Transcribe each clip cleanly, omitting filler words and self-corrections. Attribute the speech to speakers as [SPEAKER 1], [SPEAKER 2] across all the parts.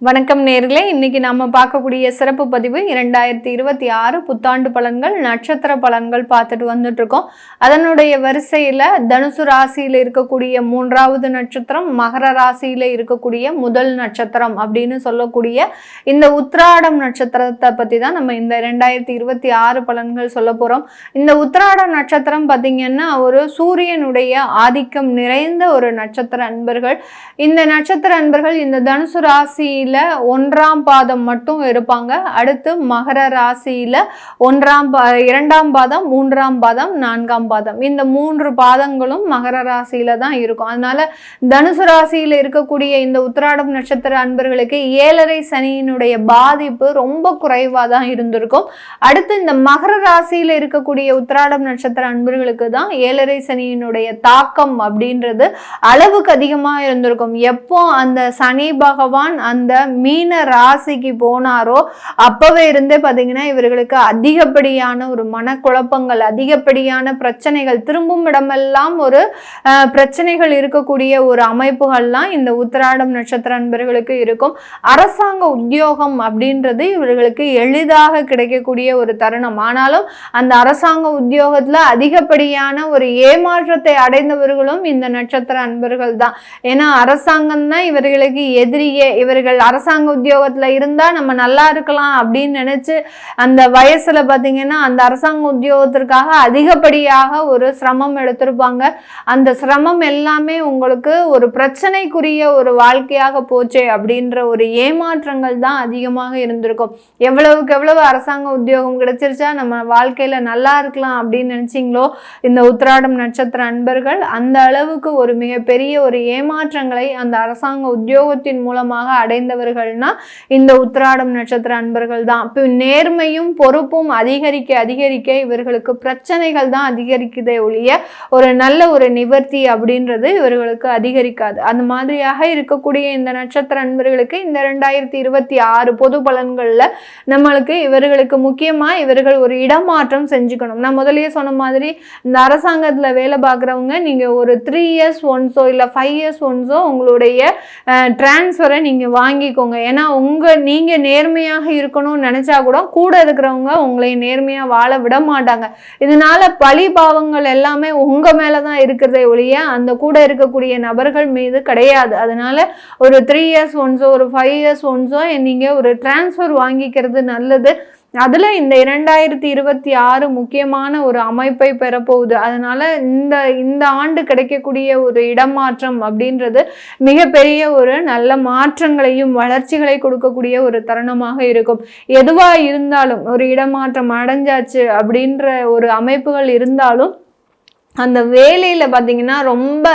[SPEAKER 1] வணக்கம் நேர்களே, இன்னைக்கு நாம பார்க்கக்கூடிய சிறப்பு பதிவு 2026 புத்தாண்டு பலன்கள், நட்சத்திர பலன்கள் பார்த்துட்டு வந்துட்டு இருக்கோம். அதனுடைய வரிசையில தனுசு ராசியில இருக்கக்கூடிய 3வது நட்சத்திரம், மகர ராசியில இருக்கக்கூடிய முதல் நட்சத்திரம் அப்படின்னு சொல்லக்கூடிய இந்த உத்திராடம் நட்சத்திரத்தை பத்தி தான் நம்ம இந்த 2026 பலன்கள் சொல்ல போறோம். இந்த உத்திராடம் நட்சத்திரம் பார்த்தீங்கன்னா ஒரு சூரியனுடைய ஆதிக்கம் நிறைந்த ஒரு நட்சத்திர அன்பர்கள். இந்த நட்சத்திர அன்பர்கள் இந்த தனுசு ராசியில 1ஆம் பாதம் மட்டும் இருப்பாங்க. அடுத்து மகர ராசியில 2ஆம் பாதம், 3ஆம் பாதம், 4ஆம் பாதம், இந்த 3 பாதங்களும் மகர ராசியில தான் இருக்கும். அதனால தனுசு ராசியில இருக்கக்கூடிய இந்த உத்திராடம் நட்சத்திர அன்பர்களுக்கு 7.5 சனியினுடைய பாதிப்பு ரொம்ப குறைவா தான் இருந்திருக்கும். அடுத்து இந்த மகர ராசியில இருக்கக்கூடிய உத்திராடம் நட்சத்திர அன்பர்களுக்கு தான் 7.5 சனியினுடைய தாக்கம் அப்படின்றது அளவுக்கு அதிகமா இருந்திருக்கும். எப்போ அந்த சனி பகவான் அந்த மீன ராசிக்கு போனாரோ அப்பவே இருந்தே பாத்தீங்கன்னா இவர்களுக்கு அதிகப்படியான ஒரு மனக்குழப்பங்கள், அதிகப்படியான பிரச்சனைகள், திரும்பும் இடமெல்லாம் ஒரு பிரச்சனைகள் இருக்கக்கூடிய ஒரு அமைப்புகள்லாம் இந்த உத்திராடம் நட்சத்திர அன்பர்களுக்கு இருக்கும். அரசாங்க உத்தியோகம் அப்படின்றது இவர்களுக்கு எளிதாக கிடைக்கக்கூடிய ஒரு தருணம். ஆனாலும் அந்த அரசாங்க உத்தியோகத்துல அதிகப்படியான ஒரு ஏமாற்றத்தை அடைந்தவர்களும் இந்த நட்சத்திர அன்பர்கள் தான். ஏன்னா அரசாங்கம் தான் இவர்களுக்கு எதிரியே. இவர்கள் அரசாங்க உத்தியோகத்துல இருந்தா நம்ம நல்லா இருக்கலாம் அப்படின்னு நினைச்சு அந்த வயசுல பாத்தீங்கன்னா அந்த அரசாங்க உத்தியோகத்திற்காக அதிகப்படியாக ஒரு சிரமம் எடுத்திருப்பாங்க. அந்த சிரமம் எல்லாமே உங்களுக்கு ஒரு பிரச்சனைக்குரிய ஒரு வாழ்க்கையாக போச்சே அப்படின்ற ஒரு ஏமாற்றங்கள் தான் அதிகமாக இருந்திருக்கும். எவ்வளவுக்கு எவ்வளவு அரசாங்க உத்தியோகம் கிடைச்சிருச்சா நம்ம வாழ்க்கையில நல்லா இருக்கலாம் அப்படின்னு நினைச்சீங்களோ இந்த உத்திராடம் நட்சத்திர அன்பர்கள் அந்த அளவுக்கு ஒரு மிகப்பெரிய ஒரு ஏமாற்றங்களை அந்த அரசாங்க உத்தியோகத்தின் மூலமாக அடைந்தவர்கள்னா இந்த உத்திராடம் நட்சத்திர அன்பர்கள் தான். நேர்மையும் பொறுப்பும் அதிகரிக்க அதிகரிக்க இவர்களுக்கு பிரச்சனைகள் தான் அதிகரிக்குதே ஒழிய ஒரு நல்ல ஒரு நிவர்த்தி அப்படின்றது இவர்களுக்கு அதிகரிக்காது. அந்த மாதிரியாக இருக்கக்கூடிய இந்த நட்சத்திர அன்பர்களுக்கு இந்த 2026 பொது பலன்கள்ல நம்மளுக்கு இவர்களுக்கு முக்கியமா இவர்கள் ஒரு இடமாற்றம் செஞ்சுக்கணும். நான் முதலே சொன்ன மாதிரி இந்த அரசாங்கத்துல வேலை பார்க்குறவங்க நீங்க ஒரு 3 years ஒன்ஸோ இல்லை 5 years ஒன்ஸோ உங்களுடைய டிரான்ஸ்ஃபரை நீங்க வாங்கிக்கோங்க. ஏன்னா நீங்க நேர்மையாக இருக்கணும்னு நினைச்சா கூட இருக்கிறவங்க உங்களை நேர்மையா வாழ விட மாட்டாங்க. இதனால பழி பாவங்கள் எல்லாமே உங்க மேலதான் இருக்கிறதே ஒழிய அந்த கூட இருக்கக்கூடிய நபர்கள் மீது கிடையாது. அதனால ஒரு 3 years ஒன்ஸோ ஒரு 5 years ஒன்ஸோ நீங்க ஒரு டிரான்ஸ்ஃபர் வாங்கிக்கிறது நல்லது. அதுல இந்த 2026 முக்கியமான ஒரு அமைப்பை பெறப்போகுது. அதனால இந்த ஆண்டு கிடைக்கக்கூடிய ஒரு இடமாற்றம் அப்படின்றது மிகப்பெரிய ஒரு நல்ல மாற்றங்களையும் வளர்ச்சிகளை கொடுக்கக்கூடிய ஒரு தருணமாக இருக்கும். எதுவா இருந்தாலும் ஒரு இடமாற்றம் அடைஞ்சாச்சு அப்படின்ற ஒரு அமைப்புகள் இருந்தாலும் அந்த வேலையில பாத்தீங்கன்னா ரொம்ப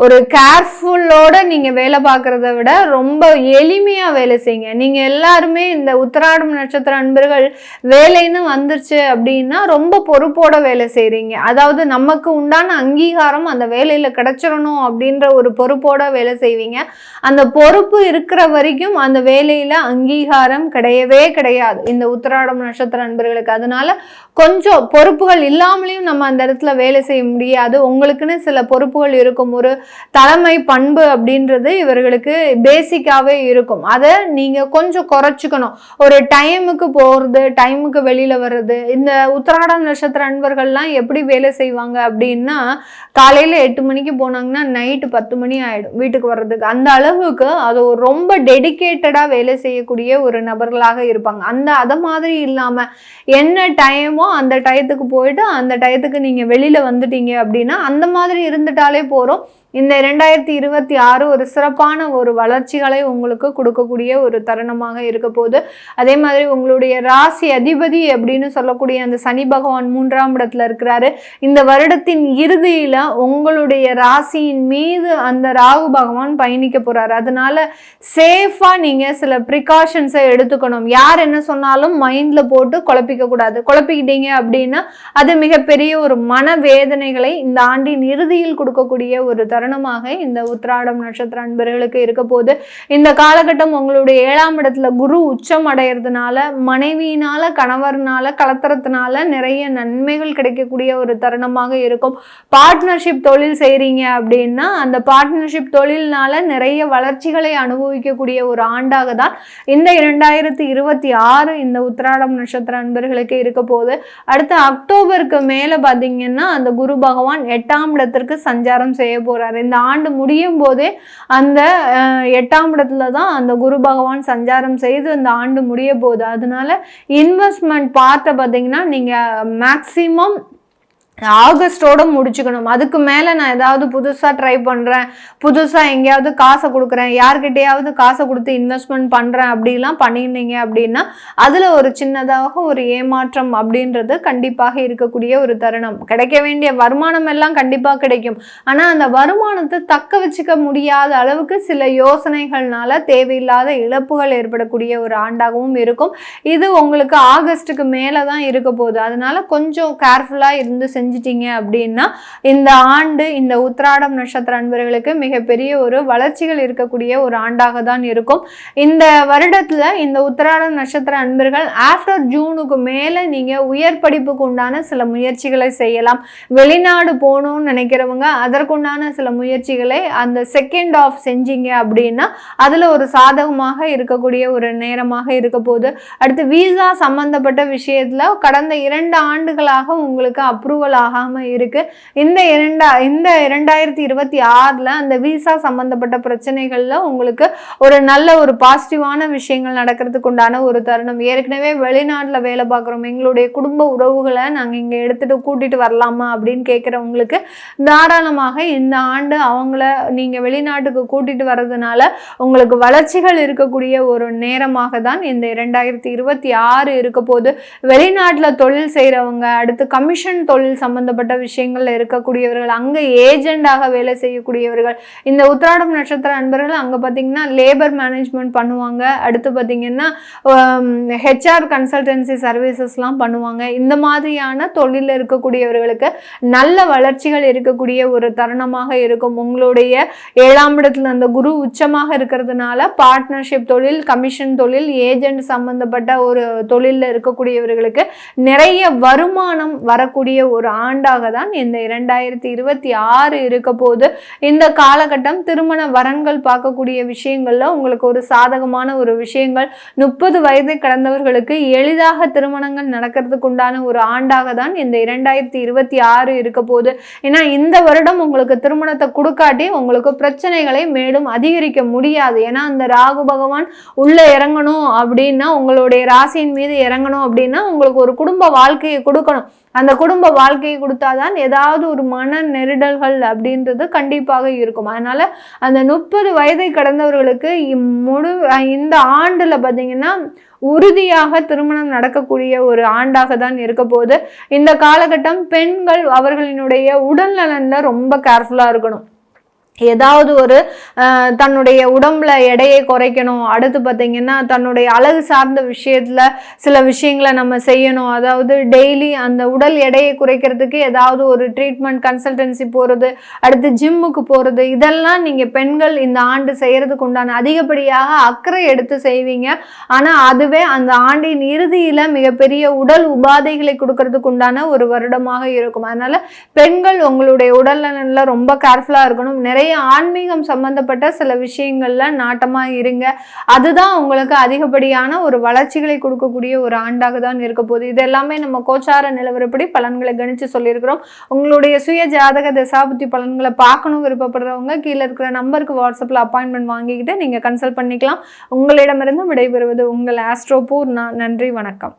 [SPEAKER 1] ஒரு கேர்ஃபுல்லோட நீங்க வேலை பார்க்கறத விட ரொம்ப எளிமையா வேலை செய்யுங்க. நீங்க எல்லாருமே இந்த உத்திராடம் நட்சத்திர அன்பர்கள் வேலைன்னு வந்துருச்சு அப்படின்னா ரொம்ப பொறுப்போட வேலை செய்றீங்க. அதாவது நமக்கு உண்டான அங்கீகாரம் அந்த வேலையில கிடைச்சிடணும் அப்படின்ற ஒரு பொறுப்போட வேலை செய்வீங்க. அந்த பொறுப்பு இருக்கிற வரைக்கும் அந்த வேலையில அங்கீகாரம் கிடையவே கிடையாது இந்த உத்திராடம் நட்சத்திர அன்பர்களுக்கு. அதனால கொஞ்சம் பொறுப்புகள் இல்லாமலையும் நம்ம அந்த இடத்துல வேலை செய்ய முடியாது. உங்களுக்குன்னு சில பொறுப்புகள் இருக்கும். ஒரு தலைமை பண்பு அப்படின்றது இவர்களுக்கு பேசிக்காவே இருக்கும். அதை நீங்க கொஞ்சம் குறைச்சிக்கணும். ஒரு டைமுக்கு போறது, டைமுக்கு வெளியில வர்றது. இந்த உத்திராடம் நட்சத்திர அன்பர்கள்லாம் எப்படி வேலை செய்வாங்க அப்படின்னா காலையில 8 மணிக்கு போனாங்கன்னா நைட்டு 10 மணி ஆயிடும் வீட்டுக்கு வர்றதுக்கு. அந்த அளவுக்கு அது ரொம்ப டெடிகேட்டடா வேலை செய்யக்கூடிய ஒரு நபர்களாக இருப்பாங்க. அதை மாதிரி இல்லாம என்ன டைமோ அந்த டயத்துக்கு போயிட்டு அந்த டயத்துக்கு நீங்க வெளியில வந்துட்டீங்க அப்படின்னா அந்த மாதிரி இருந்துட்டாலே போறோம். இந்த 2026 ஒரு சிறப்பான ஒரு வளர்ச்சிகளை உங்களுக்கு கொடுக்கக்கூடிய ஒரு தருணமாக இருக்க போகுது. அதே மாதிரி உங்களுடைய ராசி அதிபதி அப்படின்னு சொல்லக்கூடிய அந்த சனி பகவான் 3ஆம் இடத்துல இருக்கிறாரு. இந்த வருடத்தின் இறுதியில உங்களுடைய ராசியின் மீது அந்த ராகு பகவான் பயணிக்க போறாரு. அதனால சேஃபா நீங்க சில ப்ரிகாஷன்ஸை எடுத்துக்கணும். யார் என்ன சொன்னாலும் மைண்ட்ல போட்டு குழப்பிக்க கூடாது. குழப்பிக்கிட்டீங்க அப்படின்னா அது மிகப்பெரிய ஒரு மனவேதனைகளை இந்த ஆண்டின் இறுதியில் கொடுக்கக்கூடிய ஒரு தருணமாக இந்த உத்திராடம் நட்சத்திர அன்பர்களுக்கு இருக்க போது. இந்த காலகட்டம் உங்களுடைய 7ஆம் இடத்துல குரு உச்சம் அடைகிறதுனால மனைவியினால கணவர்னால கலத்தரத்தினால நிறைய நன்மைகள் கிடைக்கக்கூடிய ஒரு தருணமாக இருக்கும். பார்ட்னர்ஷிப் தொழில் செய்றீங்க அப்படின்னா அந்த பார்ட்னர்ஷிப் தொழில்னால நிறைய வளர்ச்சிகளை அனுபவிக்கக்கூடிய ஒரு ஆண்டாக தான் இந்த 2026 இந்த உத்திராடம் நட்சத்திர அன்பர்களுக்கு இருக்க போகுது. அடுத்து அக்டோபருக்கு மேல பாத்தீங்கன்னா அந்த குரு பகவான் 8ஆம் இடத்திற்கு சஞ்சாரம் செய்ய போறாரு. இந்த ஆண்டு முடியும் போதே அந்த 8ஆம் இடத்துல தான் அந்த குரு பகவான் சஞ்சாரம் செய்து இந்த ஆண்டு முடிய போகுது. அதனால இன்வெஸ்ட்மெண்ட் பார்ட்ட பாத்தீங்கன்னா நீங்க மேக்சிமம் ஆகஸ்டோட முடிச்சுக்கணும். அதுக்கு மேலே நான் ஏதாவது புதுசாக ட்ரை பண்ணுறேன், புதுசாக எங்கேயாவது காசை கொடுக்குறேன், யார்கிட்டையாவது காசை கொடுத்து இன்வெஸ்ட்மெண்ட் பண்ணுறேன் அப்படிலாம் பண்ணியிருந்தீங்க அப்படின்னா அதில் ஒரு சின்னதாக ஒரு ஏமாற்றம் அப்படின்றது கண்டிப்பாக இருக்கக்கூடிய ஒரு தருணம். கிடைக்க வேண்டிய வருமானம் எல்லாம் கண்டிப்பாக கிடைக்கும். ஆனால் அந்த வருமானத்தை தக்க வச்சுக்க முடியாத அளவுக்கு சில யோசனைகள்னால தேவையில்லாத இழப்புகள் ஏற்படக்கூடிய ஒரு ஆண்டாகவும் இருக்கும். இது உங்களுக்கு ஆகஸ்ட்டுக்கு மேலே தான் இருக்க போகுது. அதனால கொஞ்சம் கேர்ஃபுல்லாக இருந்து செஞ்சிட்டீங்க அப்படின்னா இந்த ஆண்டு இந்த உத்திராடம் நட்சத்திர அன்பர்களுக்கு மிகப்பெரிய ஒரு வளர்ச்சிகள் இருக்கக்கூடிய ஒரு ஆண்டாக தான் இருக்கும். இந்த வருடத்துல இந்த உத்திராடம் நட்சத்திர அன்பர்கள் ஆஃப்டர் ஜூனுக்கு மேல நீங்க உயர் படிப்புக்கு உண்டான சில முயற்சிகளை செய்யலாம். வெளிநாடு போகணும்னு நினைக்கிறவங்க அதற்குண்டான சில முயற்சிகளை அந்த செகண்ட் ஆஃப் செஞ்சீங்க அப்படின்னா அதுல ஒரு சாதகமாக இருக்கக்கூடிய ஒரு நேரமாக இருக்க போகுது. அடுத்து விசா சம்பந்தப்பட்ட விஷயத்துல கடந்த 2 ஆண்டுகளாக உங்களுக்கு அப்ரூவல் ஆகாம இருக்கு. இந்த 2026 அந்த விசா சம்பந்தப்பட்ட பிரச்சனைகள்ல உங்களுக்கு ஒரு நல்ல ஒரு பாசிட்டிவான விஷயங்கள் நடக்கிறதுக்கு உண்டான ஒரு தருணம். ஏற்கனவே வெளிநாட்டுல வேலை பார்க்குறோம், எங்களுடைய குடும்ப உறவுகளை நாங்க இங்க எடுத்துட்டு கூட்டிட்டு வரலாமா அப்படின்னு கேட்கிறவங்களுக்கு தாராளமாக இந்த ஆண்டு அவங்கள நீங்க வெளிநாட்டுக்கு கூட்டிட்டு வர்றதுனால உங்களுக்கு வளர்ச்சிகள் இருக்கக்கூடிய ஒரு நேரமாக தான் இந்த 2026 இருக்க போது. வெளிநாட்டுல தொழில் செய்யறவங்க, அடுத்து கமிஷன் தொழில் சம்பந்தப்பட்ட விஷயங்கள்ல இருக்கக்கூடியவர்கள், அங்க ஏஜெண்டாக வேலை செய்யக்கூடியவர்கள், இந்த உத்திராடம் நட்சத்திர அன்பர்கள் அங்க பாத்தீங்கன்னா லேபர் மேனேஜ்மெண்ட் பண்ணுவாங்க. அடுத்து பாத்தீங்கன்னா HR கன்சல்டன்சி சர்வீசஸ்லாம் பண்ணுவாங்க. இந்த மாதிரியான தொழில இருக்கக்கூடியவர்களுக்கு நல்ல வளர்ச்சிகள் இருக்கக்கூடிய ஒரு தருணமாக இருக்கும். உங்களுடைய 7ஆம் இடத்துல அந்த குரு உச்சமாக இருக்கிறதுனால பார்ட்னர்ஷிப் தொழில், கமிஷன் தொழில், ஏஜென்ட் சம்பந்தப்பட்ட ஒரு தொழில இருக்கக்கூடியவர்களுக்கு நிறைய வருமானம் வரக்கூடிய ஒரு ஆண்டாக தான் இந்த 2026 இருக்க போது. இந்த காலகட்டம் திருமண வரன்கள் பார்க்கக்கூடிய விஷயங்கள்ல உங்களுக்கு ஒரு சாதகமான ஒரு விஷயங்கள், 30 வயதை கடந்தவர்களுக்கு எளிதாக திருமணங்கள் நடக்கிறதுக்கு உண்டான ஒரு ஆண்டாக தான் இந்த 2026 இருக்க போது. ஏன்னா இந்த வருடம் உங்களுக்கு திருமணத்தை கொடுக்காட்டி உங்களுக்கு பிரச்சனைகளை மேலும் அதிகரிக்க முடியாது. ஏன்னா அந்த ராகு பகவான் உள்ள இறங்கணும் அப்படின்னா, உங்களுடைய ராசியின் மீது இறங்கணும் அப்படின்னா உங்களுக்கு ஒரு குடும்ப வாழ்க்கையை கொடுக்கணும். அந்த குடும்ப வாழ்க்கையை கொடுத்தாதான் ஏதாவது ஒரு மன நெருடல்கள் அப்படின்றது கண்டிப்பாக இருக்கும். அதனால அந்த 30 வயதை கடந்தவர்களுக்கு இந்த ஆண்டுல பாத்தீங்கன்னா உறுதியாக திருமணம் நடக்கக்கூடிய ஒரு ஆண்டாக தான் இருக்க போது. இந்த காலகட்டம் பெண்கள் அவர்களினுடைய உடல் நலன்ல ரொம்ப கேர்ஃபுல்லா இருக்கணும். ஏதாவது ஒரு தன்னுடைய உடம்புல எடையை குறைக்கணும், அடுத்து பார்த்தீங்கன்னா தன்னுடைய அழகு சார்ந்த விஷயத்துல சில விஷயங்களை நம்ம செய்யணும். அதாவது டெய்லி அந்த உடல் எடையை குறைக்கிறதுக்கு ஏதாவது ஒரு ட்ரீட்மெண்ட் கன்சல்டன்சி போகிறது, அடுத்து ஜிம்முக்கு போகிறது, இதெல்லாம் நீங்கள் பெண்கள் இந்த ஆண்டு செய்கிறதுக்கு உண்டான அதிகப்படியாக அக்கறை எடுத்து செய்வீங்க. ஆனால் அதுவே அந்த ஆண்டின் இறுதியில் மிகப்பெரிய உடல் உபாதைகளை கொடுக்கறதுக்கு உண்டான ஒரு வருடமாக இருக்கும். அதனால பெண்கள் உங்களுடைய உடல் நலன்ல ரொம்ப கேர்ஃபுல்லாக இருக்கணும். நிறைய ஆன்மீகம் சம்பந்தப்பட்ட சில விஷயங்கள்ல நாட்டமா இருங்க. அதுதான் உங்களுக்கு அதிகப்படியான ஒரு வளர்ச்சிகளை கொடுக்கக்கூடிய ஒரு ஆண்டாக தான் இருக்க போகுது. இது எல்லாமே நம்ம கோச்சார நிலவரப்படி பலன்களை கணிச்சு சொல்லியிருக்கிறோம். உங்களுடைய சுய ஜாதக தசாபுத்தி பலன்களை பார்க்கணும் விருப்பப்படுறவங்க கீழே இருக்கிற நம்பருக்கு வாட்ஸ்அப்ல அப்பாயின்மெண்ட் வாங்கிக்கிட்டு நீங்க கன்சல்ட் பண்ணிக்கலாம். உங்களிடமிருந்து விடைபெறுவது உங்கள் ஆஸ்ட்ரோபூர்ணா. நன்றி, வணக்கம்.